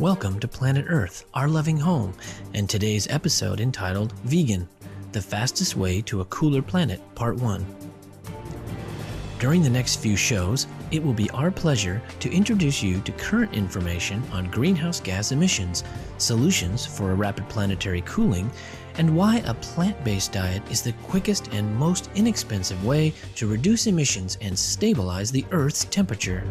Welcome to Planet Earth, our loving home, and today's episode entitled Vegan, the Fastest Way to a Cooler Planet, Part 1. During the next few shows, it will be our pleasure to introduce you to current information on greenhouse gas emissions, solutions for a rapid planetary cooling, and why a plant-based diet is the quickest and most inexpensive way to reduce emissions and stabilize the Earth's temperature.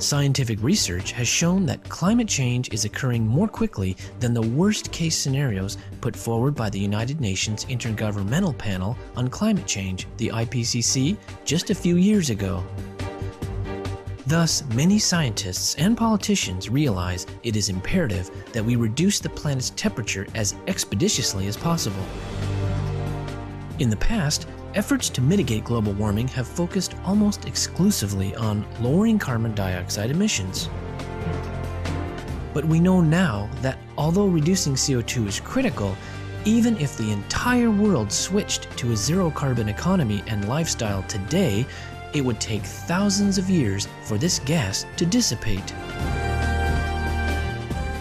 Scientific research has shown that climate change is occurring more quickly than the worst-case scenarios put forward by the United Nations Intergovernmental Panel on Climate Change, the IPCC, just a few years ago. Thus, many scientists and politicians realize it is imperative that we reduce the planet's temperature as expeditiously as possible. In the past, efforts to mitigate global warming have focused almost exclusively on lowering carbon dioxide emissions. But we know now that although reducing CO2 is critical, even if the entire world switched to a zero-carbon economy and lifestyle today, it would take thousands of years for this gas to dissipate.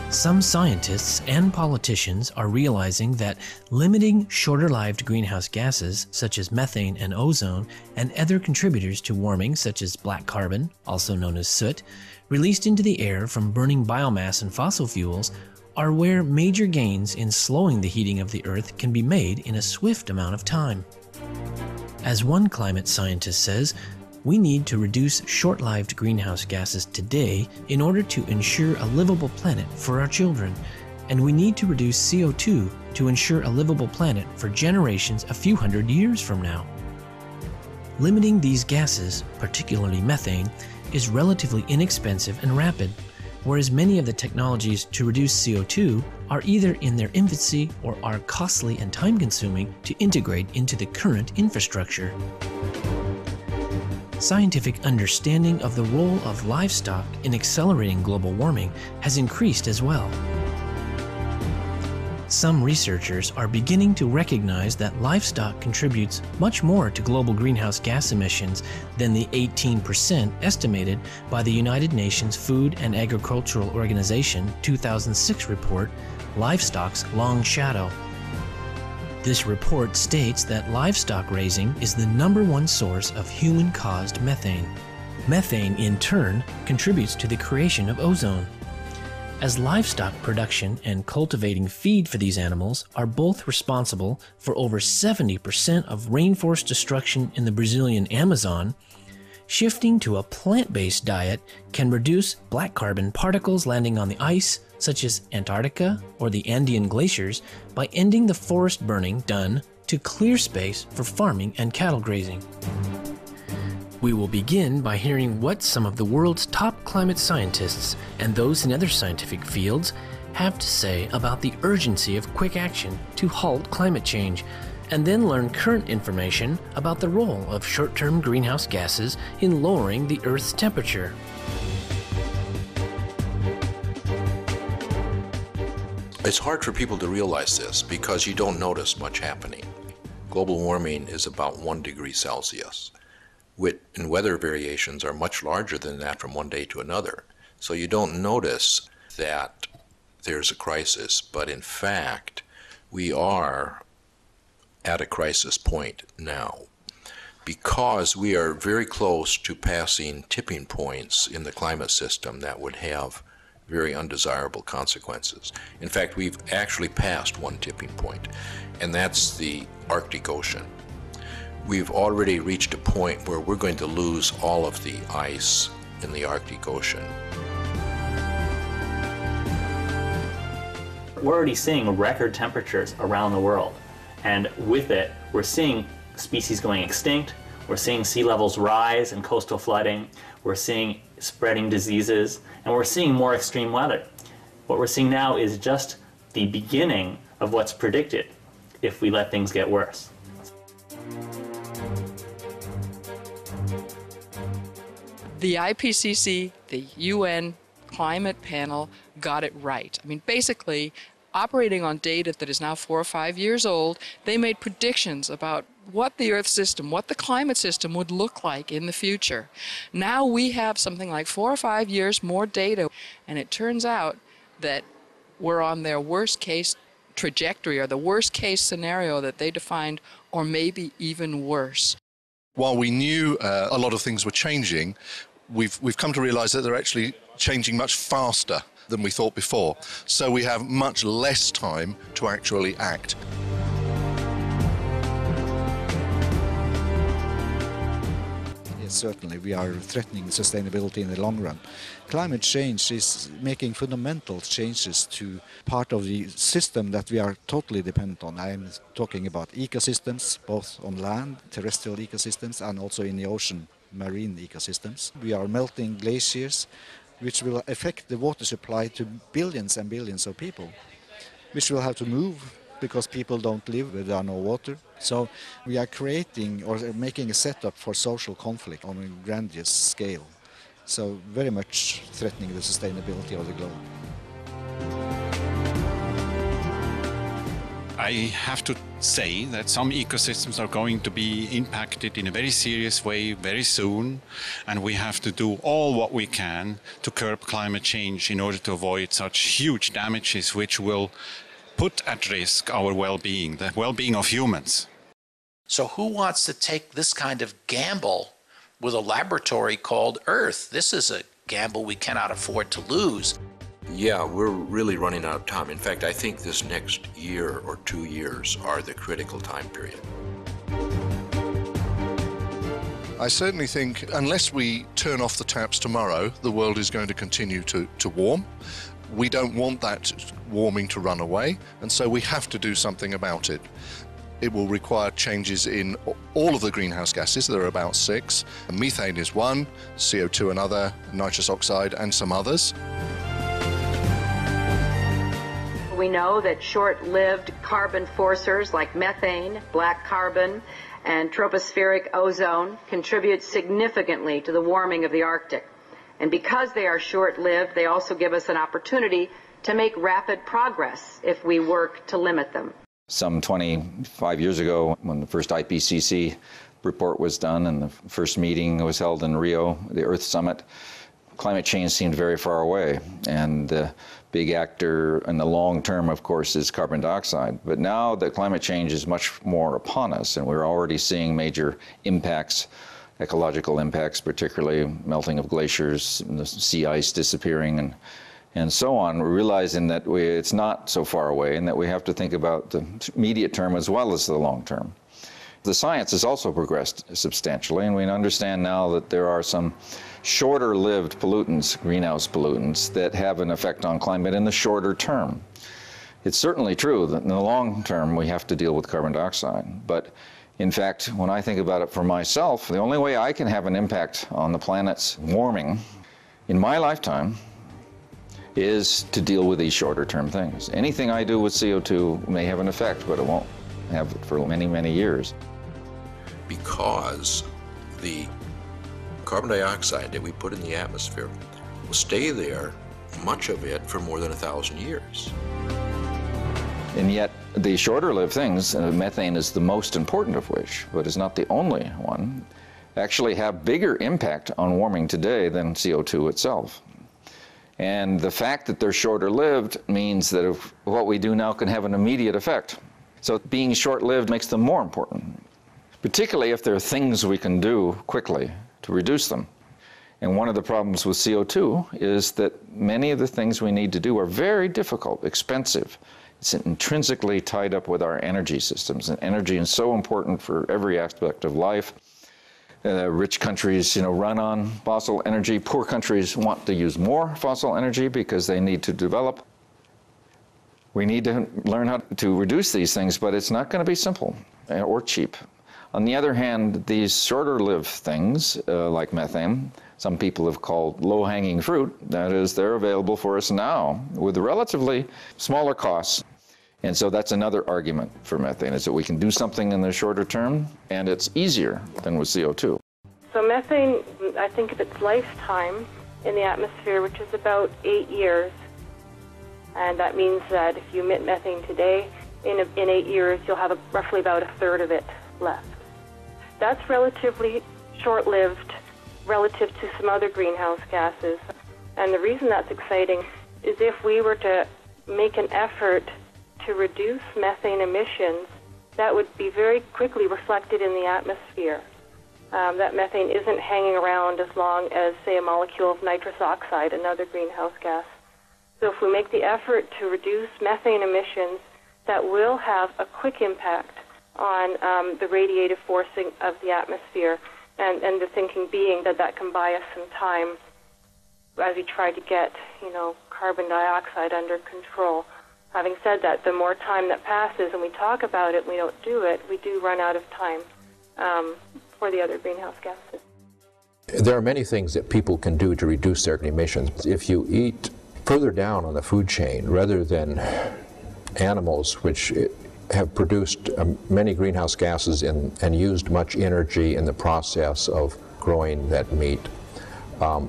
Some scientists and politicians are realizing that limiting shorter-lived greenhouse gases, such as methane and ozone, and other contributors to warming, such as black carbon, also known as soot, released into the air from burning biomass and fossil fuels, are where major gains in slowing the heating of the Earth can be made in a swift amount of time. As one climate scientist says, we need to reduce short-lived greenhouse gases today in order to ensure a livable planet for our children, and we need to reduce CO2 to ensure a livable planet for generations a few hundred years from now. Limiting these gases, particularly methane, is relatively inexpensive and rapid, whereas many of the technologies to reduce CO2 are either in their infancy or are costly and time-consuming to integrate into the current infrastructure. Scientific understanding of the role of livestock in accelerating global warming has increased as well. Some researchers are beginning to recognize that livestock contributes much more to global greenhouse gas emissions than the 18% estimated by the United Nations Food and Agricultural Organization 2006 report, Livestock's Long Shadow. This report states that livestock raising is the #1 source of human-caused methane. Methane, in turn, contributes to the creation of ozone. As livestock production and cultivating feed for these animals are both responsible for over 70% of rainforest destruction in the Brazilian Amazon, shifting to a plant-based diet can reduce black carbon particles landing on the ice, such as Antarctica or the Andean glaciers, by ending the forest burning done to clear space for farming and cattle grazing. We will begin by hearing what some of the world's top climate scientists and those in other scientific fields have to say about the urgency of quick action to halt climate change, and then learn current information about the role of short-term greenhouse gases in lowering the Earth's temperature. It's hard for people to realize this because you don't notice much happening. Global warming is about 1 degree Celsius, and weather variations are much larger than that from one day to another. So you don't notice that there's a crisis, but in fact, we are at a crisis point now because we are very close to passing tipping points in the climate system that would have very undesirable consequences. In fact, we've actually passed one tipping point, and that's the Arctic Ocean. We've already reached a point where we're going to lose all of the ice in the Arctic Ocean. We're already seeing record temperatures around the world, and with it, we're seeing species going extinct, we're seeing sea levels rise and coastal flooding, we're seeing spreading diseases, and we're seeing more extreme weather. What we're seeing now is just the beginning of what's predicted if we let things get worse. The IPCC, the UN Climate Panel, got it right. I mean, basically, operating on data that is now 4 or 5 years old, they made predictions about what the Earth system, what the climate system would look like in the future. Now we have something like 4 or 5 years more data, and it turns out that we're on their worst case trajectory, or the worst case scenario that they defined, or maybe even worse. While we knew a lot of things were changing, we've come to realize that they're actually changing much faster than we thought before. So we have much less time to actually act. Certainly, we are threatening sustainability in the long run. Climate change is making fundamental changes to part of the system that we are totally dependent on. I am talking about ecosystems, both on land, terrestrial ecosystems, and also in the ocean, marine ecosystems. We are melting glaciers, which will affect the water supply to billions and billions of people, which will have to move because people don't live where there are no water. So we are creating or making a setup for social conflict on a grandiose scale. So very much threatening the sustainability of the globe. I have to say that some ecosystems are going to be impacted in a very serious way very soon, and we have to do all what we can to curb climate change in order to avoid such huge damages which will put at risk our well-being, the well-being of humans. So who wants to take this kind of gamble with a laboratory called Earth? This is a gamble we cannot afford to lose. Yeah, we're really running out of time. In fact, I think this next year or 2 years are the critical time period. I certainly think unless we turn off the taps tomorrow, the world is going to continue to warm. We don't want that warming to run away, and so we have to do something about it. It will require changes in all of the greenhouse gases. There are about 6. Methane is one, CO2 another, nitrous oxide and some others. We know that short-lived carbon forcers like methane, black carbon, and tropospheric ozone contribute significantly to the warming of the Arctic. And because they are short-lived, they also give us an opportunity to make rapid progress if we work to limit them. Some 25 years ago, when the first IPCC report was done and the first meeting was held in Rio, the Earth Summit, climate change seemed very far away. And the big actor in the long term, of course, is carbon dioxide. But now that climate change is much more upon us, and we're already seeing major impacts, ecological impacts, particularly melting of glaciers, and the sea ice disappearing, and so on. We're realizing that it's not so far away and that we have to think about the immediate term as well as the long term. The science has also progressed substantially, and we understand now that there are some shorter-lived pollutants, greenhouse pollutants, that have an effect on climate in the shorter term. It's certainly true that in the long term we have to deal with carbon dioxide, but in fact, when I think about it for myself, the only way I can have an impact on the planet's warming in my lifetime is to deal with these shorter-term things. Anything I do with CO2 may have an effect, but it won't have it for many, many years. Because the carbon dioxide that we put in the atmosphere will stay there, much of it, for more than 1,000 years. And yet, the shorter-lived things, methane is the most important of which, but is not the only one, actually have bigger impact on warming today than CO2 itself. And the fact that they're shorter-lived means that what we do now can have an immediate effect. So being short-lived makes them more important, particularly if there are things we can do quickly to reduce them. And one of the problems with CO2 is that many of the things we need to do are very difficult, expensive. It's intrinsically tied up with our energy systems, and energy is so important for every aspect of life. Rich countries, run on fossil energy. Poor countries want to use more fossil energy because they need to develop. We need to learn how to reduce these things, but it's not going to be simple or cheap. On the other hand, these shorter-lived things, like methane, some people have called low-hanging fruit. That is, they're available for us now with relatively smaller costs. And so that's another argument for methane, is that we can do something in the shorter term, and it's easier than with CO2. So methane, I think of its lifetime in the atmosphere, which is about 8 years. And that means that if you emit methane today, in 8 years, you'll have roughly about a third of it left. That's relatively short-lived relative to some other greenhouse gases. And the reason that's exciting is if we were to make an effort to reduce methane emissions, that would be very quickly reflected in the atmosphere. That methane isn't hanging around as long as, say, a molecule of nitrous oxide, another greenhouse gas. So if we make the effort to reduce methane emissions, that will have a quick impact on the radiative forcing of the atmosphere, and the thinking being that that can buy us some time as we try to get, carbon dioxide under control. Having said that, the more time that passes and we talk about it and we don't do it, we do run out of time for the other greenhouse gases. There are many things that people can do to reduce their emissions. If you eat further down on the food chain rather than animals which have produced many greenhouse gases and used much energy in the process of growing that meat,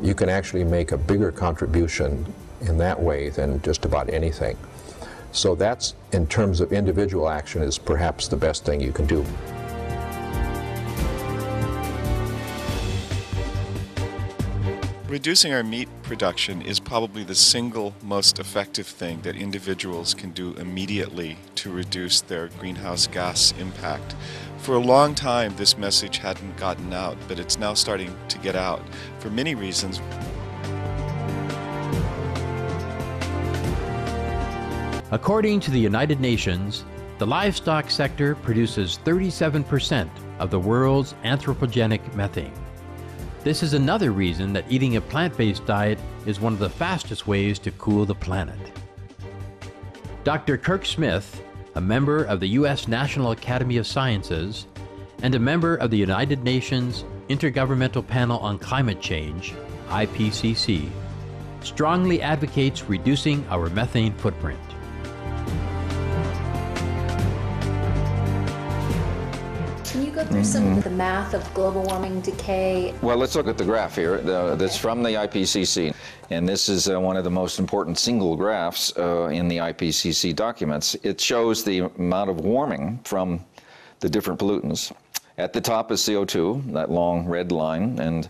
you can actually make a bigger contribution in that way than just about anything. So that's, in terms of individual action, is perhaps the best thing you can do. Reducing our meat production is probably the single most effective thing that individuals can do immediately to reduce their greenhouse gas impact. For a long time, this message hadn't gotten out, but it's now starting to get out for many reasons. According to the United Nations, the livestock sector produces 37% of the world's anthropogenic methane. This is another reason that eating a plant-based diet is one of the fastest ways to cool the planet. Dr. Kirk Smith, a member of the U.S. National Academy of Sciences and a member of the United Nations Intergovernmental Panel on Climate Change, IPCC, strongly advocates reducing our methane footprint. Can you go through some of the math of global warming decay? Well, let's look at the graph here. That's from the IPCC. And this is one of the most important single graphs in the IPCC documents. It shows the amount of warming from the different pollutants. At the top is CO2, that long red line. And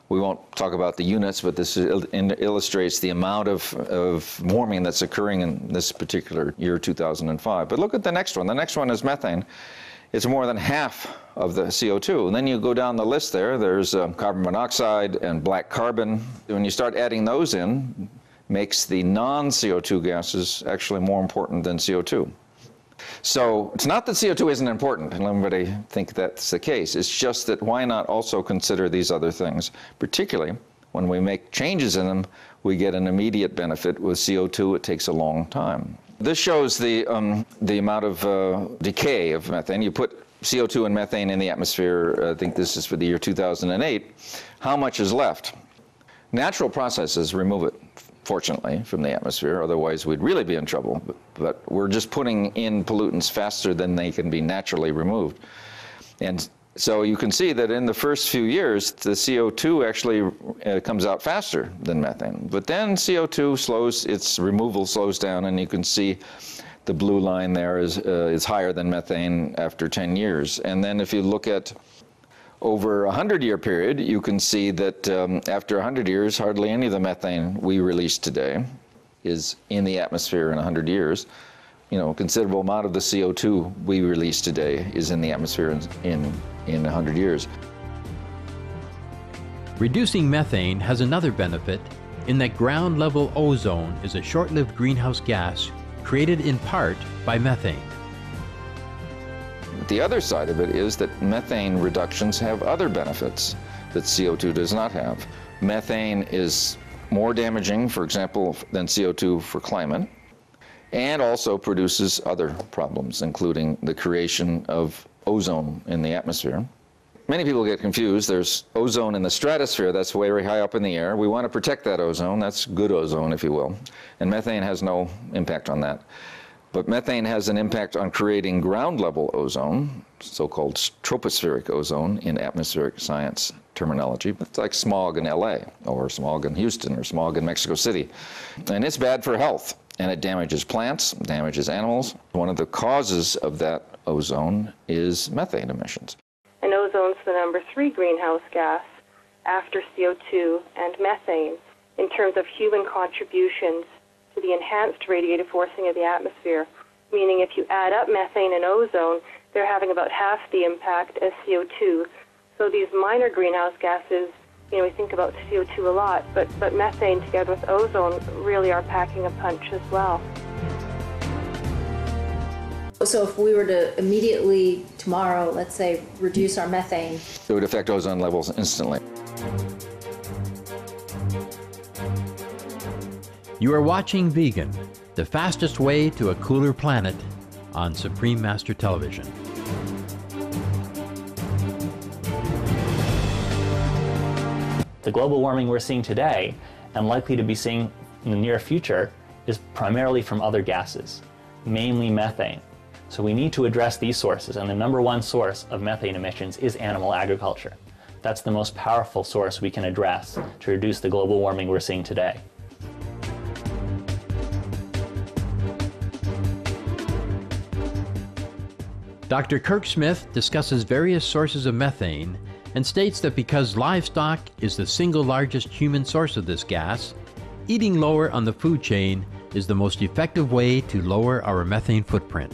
we won't talk about the units, but this illustrates the amount of warming that's occurring in this particular year, 2005. But look at the next one. The next one is methane. It's more than half of the CO2. And then you go down the list there's carbon monoxide and black carbon. When you start adding those in, makes the non-CO2 gases actually more important than CO2. So it's not that CO2 isn't important, and everybody think that's the case. It's just that why not also consider these other things, particularly when we make changes in them, we get an immediate benefit. With CO2, it takes a long time. This shows the amount of decay of methane. You put CO2 and methane in the atmosphere, I think this is for the year 2008. How much is left? Natural processes remove it, fortunately, from the atmosphere. Otherwise, we'd really be in trouble. But we're just putting in pollutants faster than they can be naturally removed. And so you can see that in the first few years, the CO2 actually comes out faster than methane. But then CO2 slows, its removal slows down, and you can see the blue line there is higher than methane after 10 years. And then if you look at over a 100-year period, you can see that after 100 years, hardly any of the methane we release today is in the atmosphere in 100 years. You know, a considerable amount of the CO2 we release today is in the atmosphere in 100 years. Reducing methane has another benefit in that ground-level ozone is a short-lived greenhouse gas created in part by methane. The other side of it is that methane reductions have other benefits that CO2 does not have. Methane is more damaging, for example, than CO2 for climate, and also produces other problems, including the creation of ozone in the atmosphere. Many people get confused. There's ozone in the stratosphere, that's way high up in the air. We want to protect that ozone. That's good ozone, if you will. And methane has no impact on that. But methane has an impact on creating ground-level ozone, so-called tropospheric ozone in atmospheric science terminology. It's like smog in LA, or smog in Houston, or smog in Mexico City. And it's bad for health, and it damages plants, damages animals. One of the causes of that ozone is methane emissions. And ozone's the number 3 greenhouse gas after CO2 and methane in terms of human contributions to the enhanced radiative forcing of the atmosphere, meaning if you add up methane and ozone, they're having about half the impact as CO2. So these minor greenhouse gases, we think about CO2 a lot, but methane together with ozone really are packing a punch as well. So if we were to immediately tomorrow, let's say, reduce our methane, It would affect ozone levels instantly. You are watching Vegan, the fastest way to a cooler planet, on Supreme Master Television. The global warming we're seeing today, and likely to be seeing in the near future, is primarily from other gases, mainly methane. So we need to address these sources, and the number one source of methane emissions is animal agriculture. That's the most powerful source we can address to reduce the global warming we're seeing today. Dr. Kirk Smith discusses various sources of methane and states that because livestock is the single largest human source of this gas, eating lower on the food chain is the most effective way to lower our methane footprint.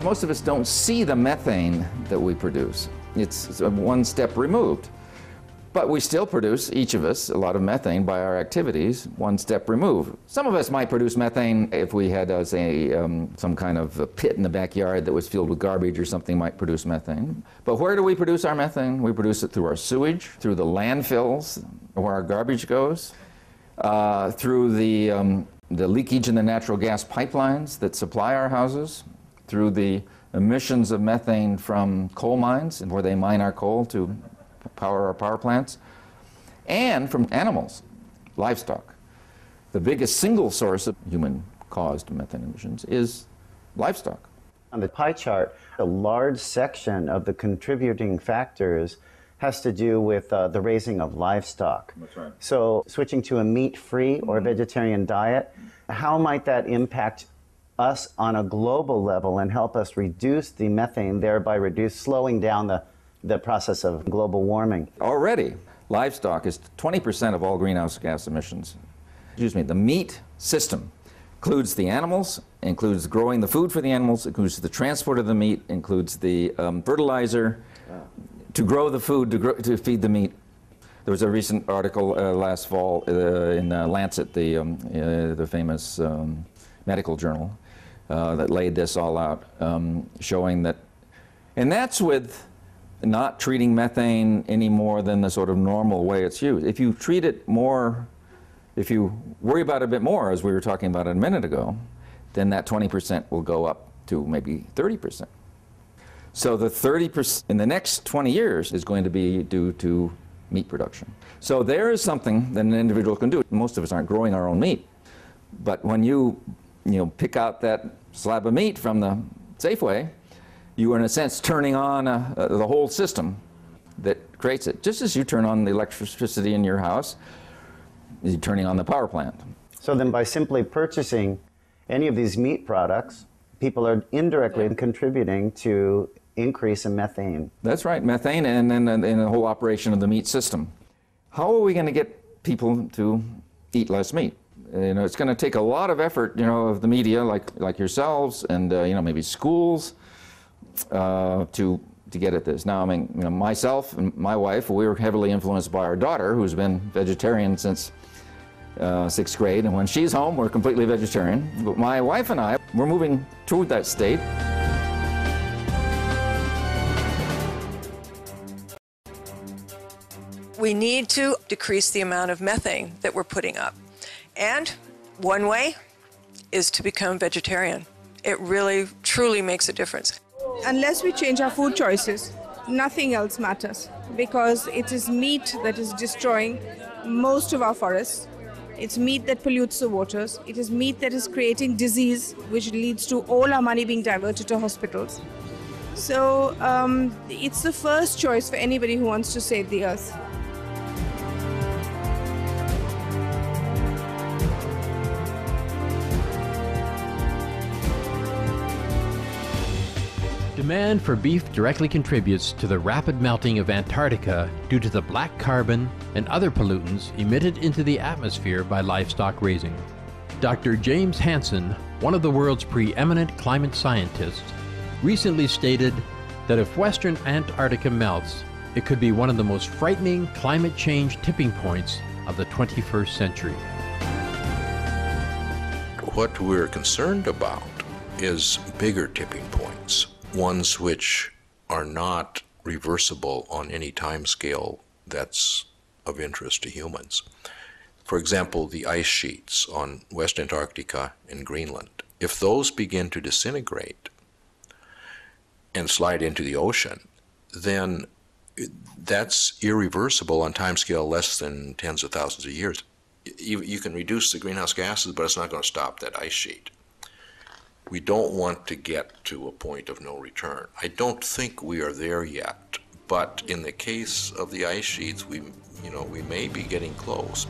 Most of us don't see the methane that we produce. It's one step removed. But we still produce, each of us, a lot of methane by our activities, one step removed. Some of us might produce methane if we had, say, some kind of a pit in the backyard that was filled with garbage or something might produce methane. But where do we produce our methane? We produce it through our sewage, through the landfills where our garbage goes, through the leakage in the natural gas pipelines that supply our houses, through the emissions of methane from coal mines and where they mine our coal to power our power plants, and from animals, livestock. The biggest single source of human-caused methane emissions is livestock. On the pie chart, a large section of the contributing factors has to do with the raising of livestock. That's right. So switching to a meat-free or vegetarian diet, how might that impact us on a global level and help us reduce the methane, thereby slowing down the process of global warming? Already, livestock is 20% of all greenhouse gas emissions. The meat system includes the animals, includes growing the food for the animals, includes the transport of the meat, includes the fertilizer to grow the food, to feed the meat. There was a recent article last fall in Lancet, the famous medical journal, that laid this all out, showing that, and that's with not treating methane any more than the sort of normal way it's used. If you treat it more, if you worry about it a bit more, as we were talking about a minute ago, then that 20% will go up to maybe 30%. So the 30% in the next 20 years is going to be due to meat production. So there is something that an individual can do. Most of us aren't growing our own meat, but when you pick out that slab of meat from the Safeway, you are in a sense turning on the whole system that creates it. Just as you turn on the electricity in your house, you're turning on the power plant. So then by simply purchasing any of these meat products, people are indirectly contributing to increase in methane. That's right, methane and the whole operation of the meat system. How are we going to get people to eat less meat? It's going to take a lot of effort, of the media, like yourselves, and maybe schools, to get at this. Now, myself and my wife, we were heavily influenced by our daughter, who's been vegetarian since 6th grade, and when she's home, we're completely vegetarian. But my wife and I, we're moving toward that state. We need to decrease the amount of methane that we're putting up. And one way is to become vegetarian. It really, truly makes a difference. Unless we change our food choices, nothing else matters, because it is meat that is destroying most of our forests. It's meat that pollutes the waters. It is meat that is creating disease, which leads to all our money being diverted to hospitals. So it's the first choice for anybody who wants to save the earth. Demand for beef directly contributes to the rapid melting of Antarctica due to the black carbon and other pollutants emitted into the atmosphere by livestock raising. Dr. James Hansen, one of the world's preeminent climate scientists, recently stated that if Western Antarctica melts, it could be one of the most frightening climate change tipping points of the 21st century. What we're concerned about is bigger tipping points, ones which are not reversible on any time scale that's of interest to humans. For example, the ice sheets on West Antarctica and Greenland. If those begin to disintegrate and slide into the ocean, then that's irreversible on time scale less than tens of thousands of years. You can reduce the greenhouse gases, but it's not going to stop that ice sheet. We don't want to get to a point of no return. I don't think we are there yet, but in the case of the ice sheets, we may be getting close.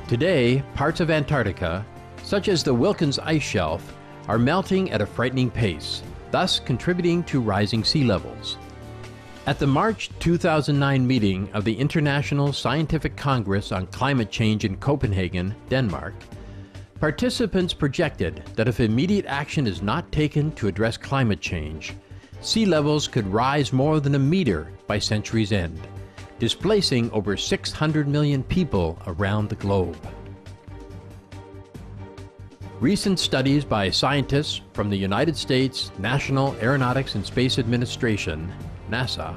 Today, parts of Antarctica, such as the Wilkins Ice Shelf, are melting at a frightening pace, thus contributing to rising sea levels. At the March 2009 meeting of the International Scientific Congress on Climate Change in Copenhagen, Denmark, participants projected that if immediate action is not taken to address climate change, sea levels could rise more than a meter by century's end, displacing over 600 million people around the globe. Recent studies by scientists from the United States National Aeronautics and Space Administration, NASA,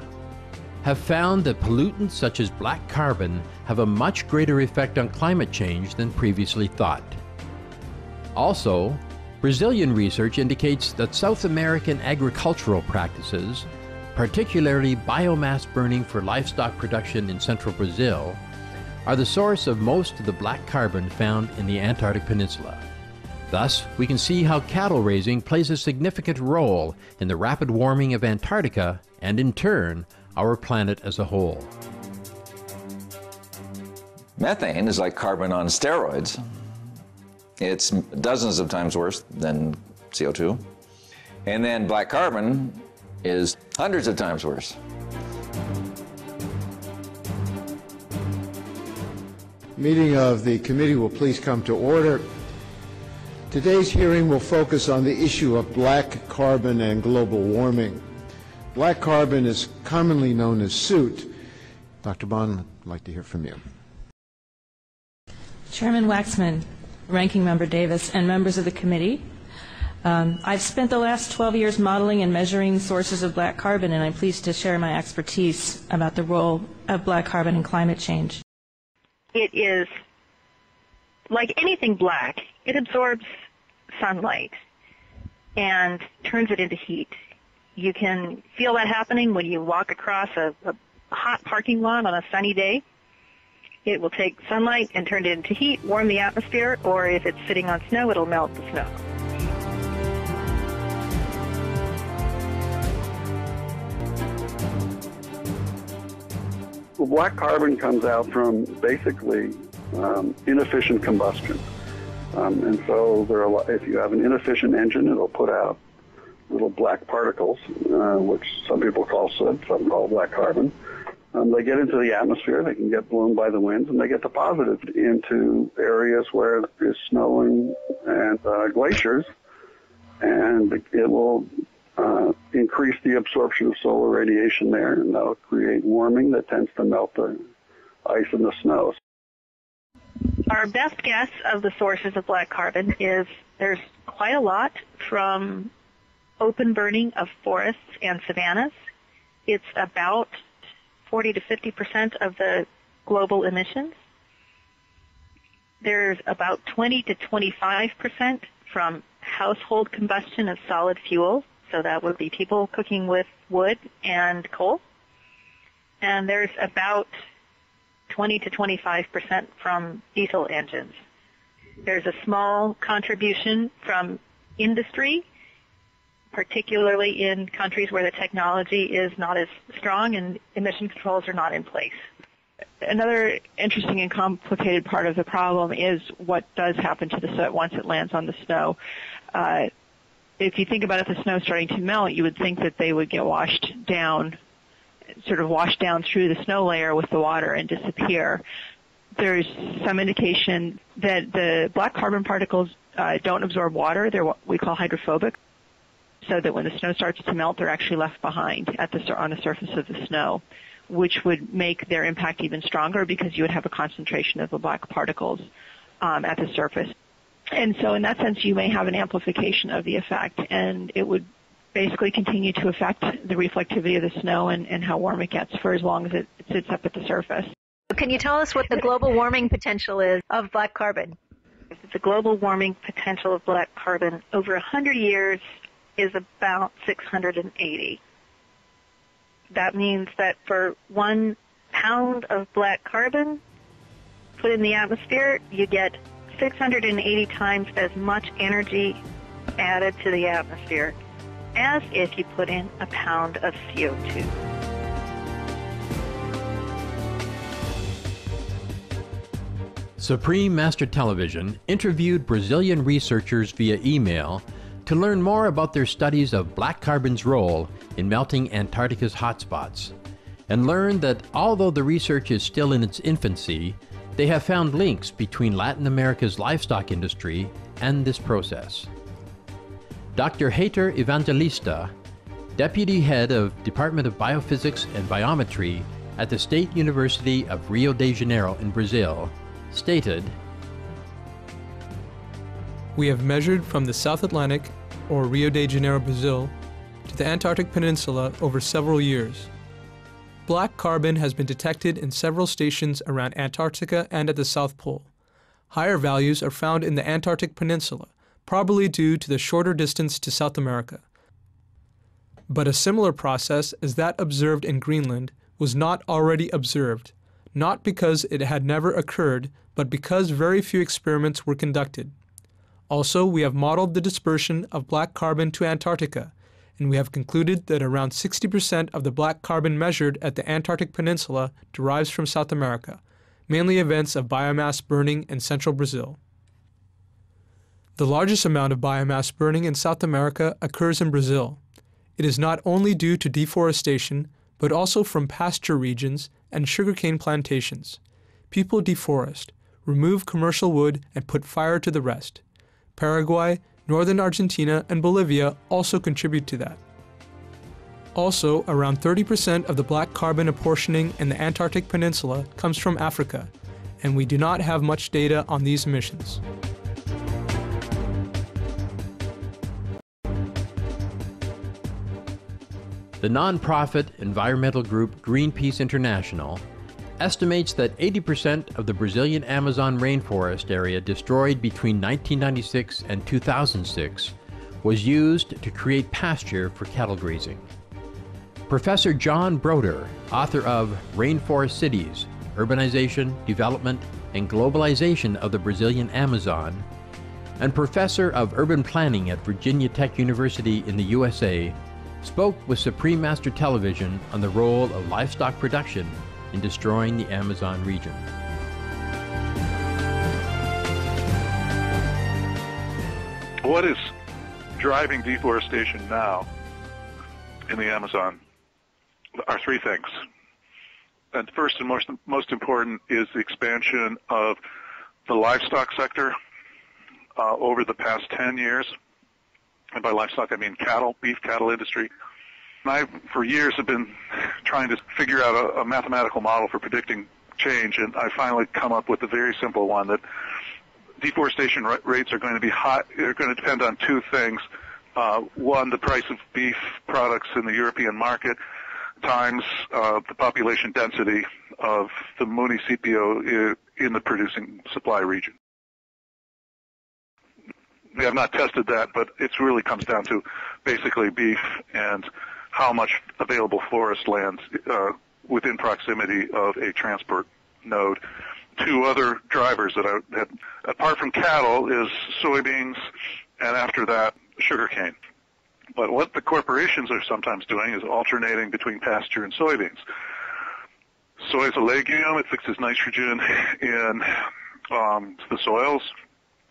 have found that pollutants such as black carbon have a much greater effect on climate change than previously thought. Also, Brazilian research indicates that South American agricultural practices, particularly biomass burning for livestock production in central Brazil, are the source of most of the black carbon found in the Antarctic Peninsula. Thus, we can see how cattle raising plays a significant role in the rapid warming of Antarctica and, in turn, our planet as a whole. Methane is like carbon on steroids. It's dozens of times worse than CO2. And then black carbon is hundreds of times worse. Meeting of the committee will please come to order. Today's hearing will focus on the issue of black carbon and global warming. Black carbon is commonly known as soot. Dr. Bond, I'd like to hear from you. Chairman Waxman, Ranking Member Davis, and members of the committee, I've spent the last 12 years modeling and measuring sources of black carbon, and I'm pleased to share my expertise about the role of black carbon in climate change. It is like anything black. It absorbs sunlight and turns it into heat. You can feel that happening when you walk across a hot parking lot on a sunny day. It will take sunlight and turn it into heat, warm the atmosphere, or if it's sitting on snow, it'll melt the snow. Well, black carbon comes out from basically inefficient combustion. And so if you have an inefficient engine, it'll put out little black particles, which some people call soot, some call black carbon. They get into the atmosphere, they can get blown by the winds, and they get deposited into areas where there is snowing and glaciers, and it will increase the absorption of solar radiation there, and that'll create warming that tends to melt the ice and the snow. Our best guess of the sources of black carbon is there's quite a lot from open burning of forests and savannas. It's about 40 to 50% of the global emissions. There's about 20 to 25% from household combustion of solid fuel, so that would be people cooking with wood and coal. And there's about 20 to 25% from diesel engines. There's a small contribution from industry, particularly in countries where the technology is not as strong and emission controls are not in place. Another interesting and complicated part of the problem is what does happen to the soot once it lands on the snow. if you think about if the snow starting to melt, you would think that they would get washed down, sort of washed down through the snow layer with the water and disappear. There's some indication that the black carbon particles don't absorb water. They're what we call hydrophobic, so that when the snow starts to melt, they're actually left behind on the surface of the snow, which would make their impact even stronger because you would have a concentration of the black particles at the surface. And so in that sense, you may have an amplification of the effect, and it would basically continue to affect the reflectivity of the snow and how warm it gets for as long as it sits up at the surface. Can you tell us what the global warming potential is of black carbon? The global warming potential of black carbon over 100 years is about 680. That means that for 1 pound of black carbon put in the atmosphere, you get 680 times as much energy added to the atmosphere as if you put in a pound of CO2. Supreme Master Television interviewed Brazilian researchers via email to learn more about their studies of black carbon's role in melting Antarctica's hotspots, and learned that although the research is still in its infancy, they have found links between Latin America's livestock industry and this process. Dr. Heitor Evangelista, Deputy Head of Department of Biophysics and Biometry at the State University of Rio de Janeiro in Brazil, stated, "We have measured from the South Atlantic, or Rio de Janeiro, Brazil, to the Antarctic Peninsula over several years. Black carbon has been detected in several stations around Antarctica and at the South Pole. Higher values are found in the Antarctic Peninsula, probably due to the shorter distance to South America. But a similar process as that observed in Greenland was not already observed, not because it had never occurred, but because very few experiments were conducted. Also, we have modeled the dispersion of black carbon to Antarctica, and we have concluded that around 60% of the black carbon measured at the Antarctic Peninsula derives from South America, mainly events of biomass burning in central Brazil. The largest amount of biomass burning in South America occurs in Brazil. It is not only due to deforestation, but also from pasture regions and sugarcane plantations. People deforest, remove commercial wood, and put fire to the rest. Paraguay, northern Argentina, and Bolivia also contribute to that. Also, around 30% of the black carbon apportioning in the Antarctic Peninsula comes from Africa, and we do not have much data on these emissions." The nonprofit environmental group Greenpeace International estimates that 80% of the Brazilian Amazon rainforest area destroyed between 1996 and 2006 was used to create pasture for cattle grazing. Professor John Broder, author of Rainforest Cities, Urbanization, Development, and Globalization of the Brazilian Amazon, and professor of urban planning at Virginia Tech University in the USA, spoke with Supreme Master Television on the role of livestock production in destroying the Amazon region. What is driving deforestation now in the Amazon are three things. And first and most important is the expansion of the livestock sector over the past 10 years. And by livestock, I mean cattle, beef cattle industry. And I, for years, have been trying to figure out a mathematical model for predicting change, and I finally come up with a very simple one, that deforestation rates are going to be high. They're going to depend on two things. One, the price of beef products in the European market times the population density of the municipio in the producing supply region. We have not tested that, but it really comes down to basically beef and how much available forest lands within proximity of a transport node. Two other drivers that I had, apart from cattle, is soybeans, and after that, sugarcane. But what the corporations are sometimes doing is alternating between pasture and soybeans. Soy is a legume. It fixes nitrogen in the soils.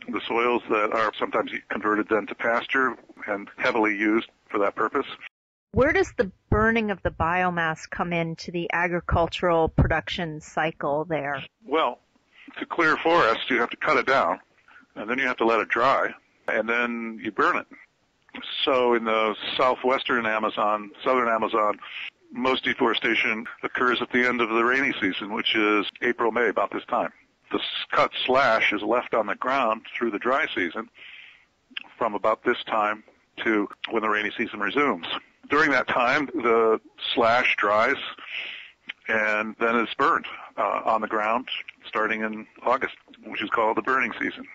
the soils that are sometimes converted then to pasture and heavily used for that purpose. Where does the burning of the biomass come into the agricultural production cycle there? Well, to clear forest, you have to cut it down, and then you have to let it dry, and then you burn it. So in the southwestern Amazon, southern Amazon, most deforestation occurs at the end of the rainy season, which is April, May, about this time. The cut slash is left on the ground through the dry season from about this time to when the rainy season resumes. During that time, the slash dries, and then it's burned on the ground starting in August, which is called the burning season.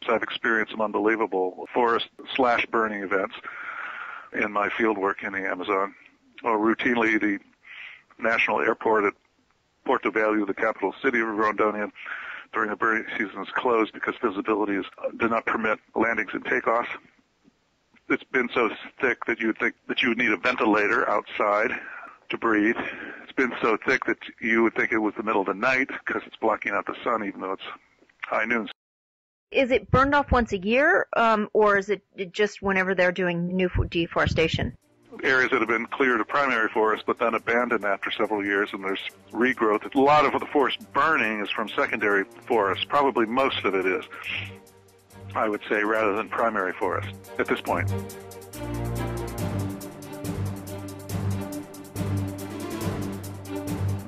So I've experienced some unbelievable forest slash burning events in my field work in the Amazon. Routinely, the national airport at Porto Velho, the capital city of Rondônia, during the burning season is closed because visibility does not permit landings and takeoffs. It's been so thick that you would think that you would need a ventilator outside to breathe. It's been so thick that you would think it was the middle of the night because it's blocking out the sun even though it's high noon. Is it burned off once a year, or is it just whenever they're doing new deforestation? Areas that have been cleared of primary forest but then abandoned after several years, and there's regrowth. A lot of the forest burning is from secondary forest. Probably most of it is, I would say, rather than primary forest at this point.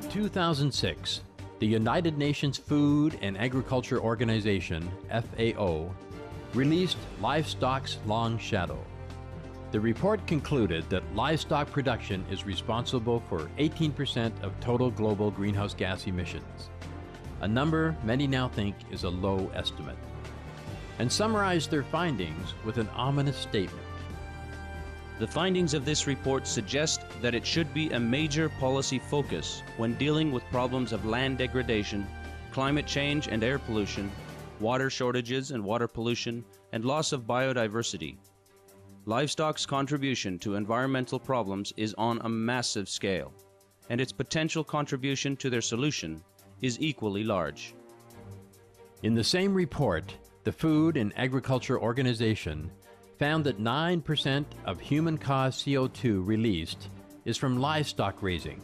In 2006, the United Nations Food and Agriculture Organization, FAO, released Livestock's Long Shadow. The report concluded that livestock production is responsible for 18% of total global greenhouse gas emissions, a number many now think is a low estimate, and summarized their findings with an ominous statement. The findings of this report suggest that it should be a major policy focus when dealing with problems of land degradation, climate change and air pollution, water shortages and water pollution, and loss of biodiversity. Livestock's contribution to environmental problems is on a massive scale, and its potential contribution to their solution is equally large. In the same report, the Food and Agriculture Organization found that 9% of human-caused CO2 released is from livestock raising,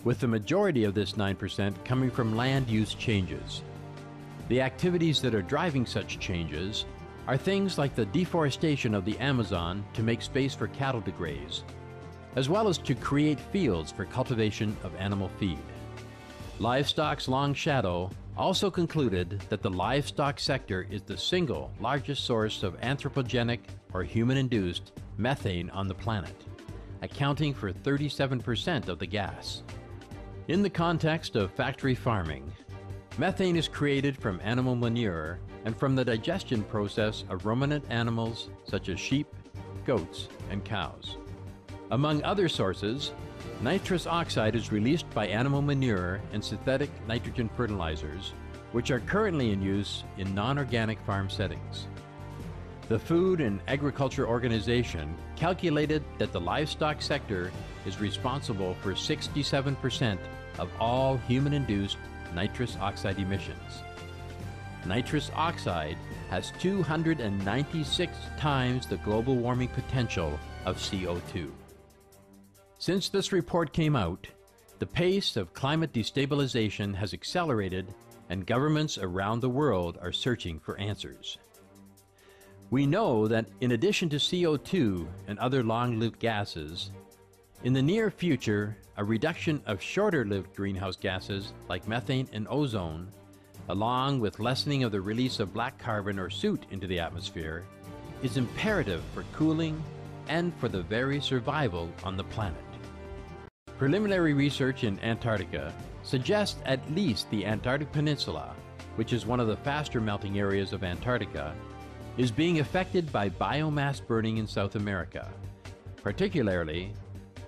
with the majority of this 9% coming from land use changes. The activities that are driving such changes are things like the deforestation of the Amazon to make space for cattle to graze, as well as to create fields for cultivation of animal feed. Livestock's Long Shadow also concluded that the livestock sector is the single largest source of anthropogenic or human-induced methane on the planet, accounting for 37% of the gas. In the context of factory farming, methane is created from animal manure and from the digestion process of ruminant animals such as sheep, goats, and cows. Among other sources, nitrous oxide is released by animal manure and synthetic nitrogen fertilizers, which are currently in use in non-organic farm settings. The Food and Agriculture Organization calculated that the livestock sector is responsible for 67% of all human-induced nitrous oxide emissions. Nitrous oxide has 296 times the global warming potential of CO2. Since this report came out, the pace of climate destabilization has accelerated, and governments around the world are searching for answers. We know that in addition to CO2 and other long-lived gases, in the near future, a reduction of shorter-lived greenhouse gases like methane and ozone, along with lessening of the release of black carbon or soot into the atmosphere, is imperative for cooling and for the very survival on the planet. Preliminary research in Antarctica suggests at least the Antarctic Peninsula, which is one of the faster melting areas of Antarctica, is being affected by biomass burning in South America, particularly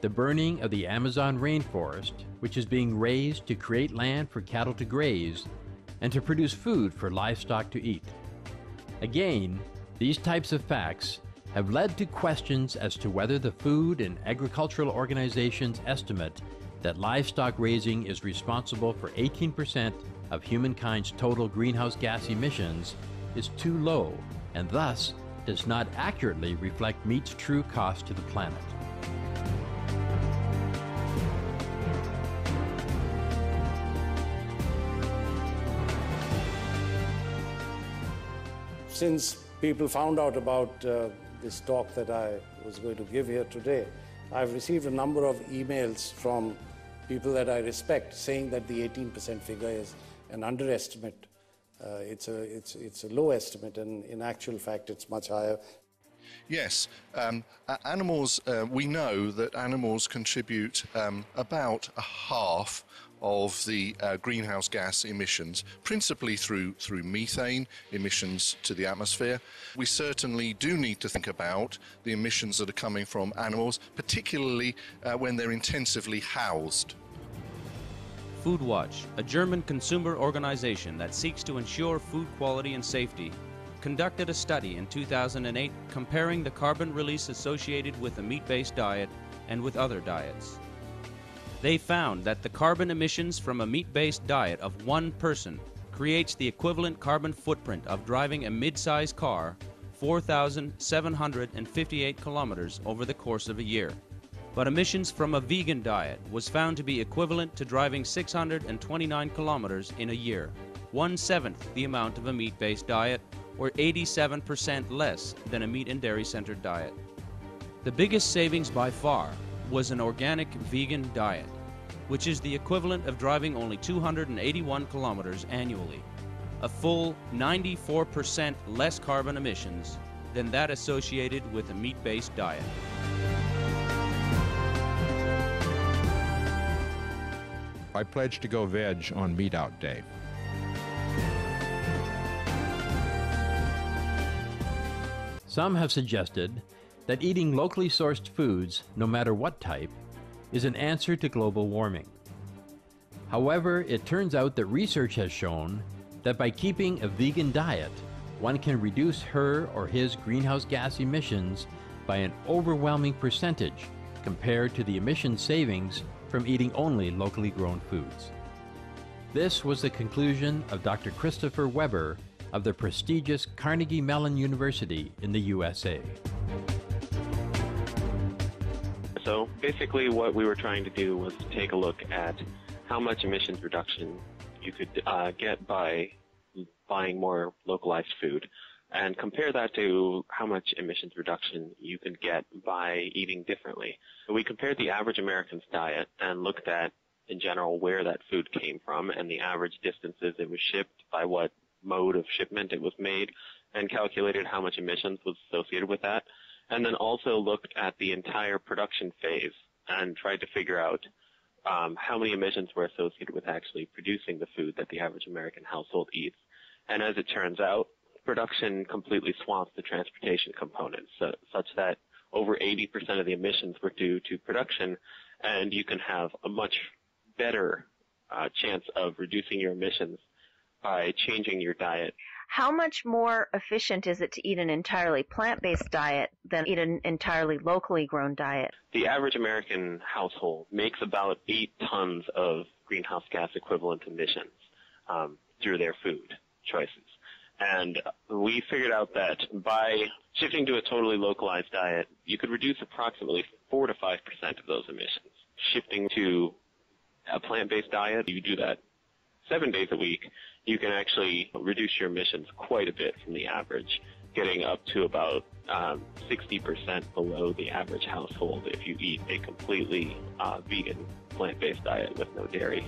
the burning of the Amazon rainforest, which is being raised to create land for cattle to graze and to produce food for livestock to eat. Again, these types of facts have led to questions as to whether the Food and Agricultural Organization's estimate that livestock raising is responsible for 18% of humankind's total greenhouse gas emissions is too low and thus does not accurately reflect meat's true cost to the planet. Since people found out about this talk that I was going to give here today, I've received a number of emails from people that I respect saying that the 18% figure is an underestimate. It's a low estimate, and in actual fact, it's much higher. Yes, animals, we know that animals contribute about a half of the greenhouse gas emissions, principally through methane emissions to the atmosphere. We certainly do need to think about the emissions that are coming from animals, particularly when they're intensively housed. Foodwatch, a German consumer organization that seeks to ensure food quality and safety, conducted a study in 2008 comparing the carbon release associated with a meat-based diet and with other diets. They found that the carbon emissions from a meat-based diet of one person creates the equivalent carbon footprint of driving a mid-size car 4,758 kilometers over the course of a year. But emissions from a vegan diet was found to be equivalent to driving 629 kilometers in a year, 1/7 the amount of a meat-based diet, or 87% less than a meat and dairy-centered diet. The biggest savings by far was an organic vegan diet, which is the equivalent of driving only 281 kilometers annually, a full 94% less carbon emissions than that associated with a meat-based diet. I pledge to go veg on Meat Out Day. Some have suggested that eating locally sourced foods, no matter what type, is an answer to global warming. However, it turns out that research has shown that by keeping a vegan diet, one can reduce her or his greenhouse gas emissions by an overwhelming percentage compared to the emission savings from eating only locally grown foods. This was the conclusion of Dr. Christopher Weber of the prestigious Carnegie Mellon University in the USA. So basically what we were trying to do was to take a look at how much emissions reduction you could get by buying more localized food and compare that to how much emissions reduction you could get by eating differently. So we compared the average American's diet and looked at, in general, where that food came from and the average distances it was shipped, by what mode of shipment it was made, and calculated how much emissions was associated with that. And then also looked at the entire production phase and tried to figure out how many emissions were associated with actually producing the food that the average American household eats. And as it turns out, production completely swamps the transportation component, such that over 80% of the emissions were due to production, and you can have a much better chance of reducing your emissions by changing your diet. How much more efficient is it to eat an entirely plant-based diet than eat an entirely locally grown diet? The average American household makes about 8 tons of greenhouse gas equivalent emissions through their food choices. And we figured out that by shifting to a totally localized diet, you could reduce approximately 4 to 5% of those emissions. Shifting to a plant-based diet, you do that 7 days a week, you can actually reduce your emissions quite a bit from the average, getting up to about 60% below the average household if you eat a completely vegan plant-based diet with no dairy.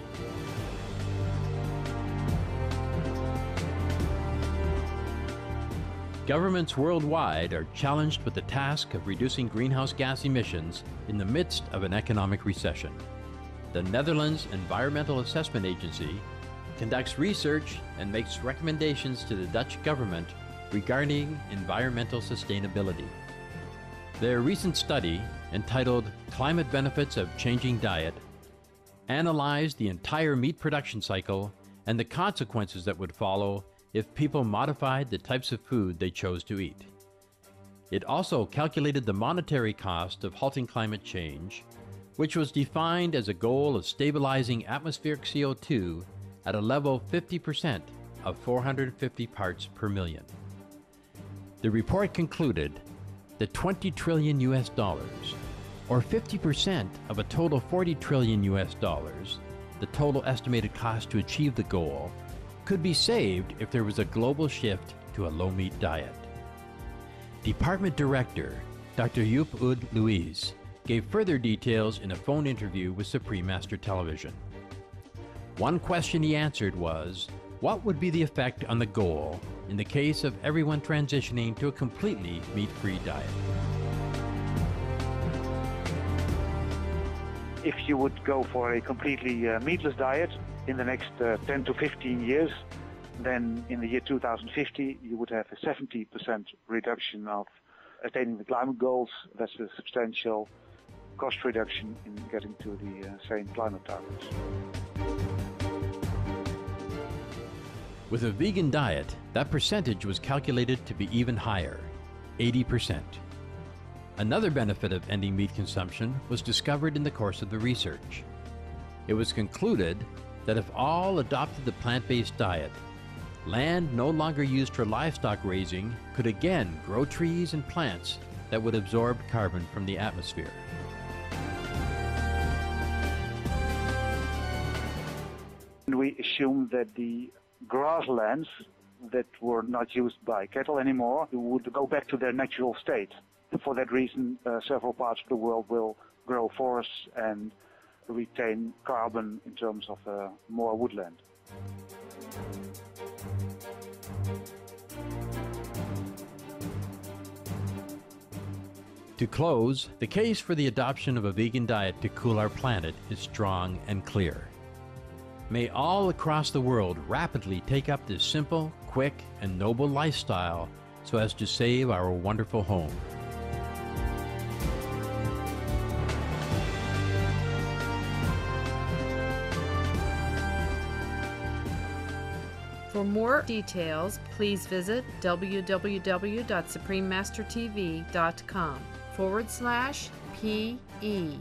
Governments worldwide are challenged with the task of reducing greenhouse gas emissions in the midst of an economic recession. The Netherlands Environmental Assessment Agency conducts research and makes recommendations to the Dutch government regarding environmental sustainability. Their recent study, entitled Climate Benefits of Changing Diet, analyzed the entire meat production cycle and the consequences that would follow if people modified the types of food they chose to eat. It also calculated the monetary cost of halting climate change, which was defined as a goal of stabilizing atmospheric CO2 at a level 50% of 450 parts per million. The report concluded that 20 trillion US dollars, or 50% of a total 40 trillion US dollars, the total estimated cost to achieve the goal, could be saved if there was a global shift to a low-meat diet. Department Director Dr. Joep Ud Louise gave further details in a phone interview with Supreme Master Television. One question he answered was, what would be the effect on the goal in the case of everyone transitioning to a completely meat-free diet? If you would go for a completely meatless diet in the next 10 to 15 years, then in the year 2050 you would have a 70% reduction of attaining the climate goals. That's a substantial cost reduction in getting to the same climate targets. With a vegan diet, that percentage was calculated to be even higher, 80%. Another benefit of ending meat consumption was discovered in the course of the research. It was concluded that if all adopted the plant-based diet, land no longer used for livestock raising could again grow trees and plants that would absorb carbon from the atmosphere. We assumed that the grasslands that were not used by cattle anymore would go back to their natural state. For that reason, several parts of the world will grow forests and retain carbon in terms of more woodland. To close, the case for the adoption of a vegan diet to cool our planet is strong and clear. May all across the world rapidly take up this simple, quick, and noble lifestyle so as to save our wonderful home. For more details, please visit www.suprememastertv.com/PE.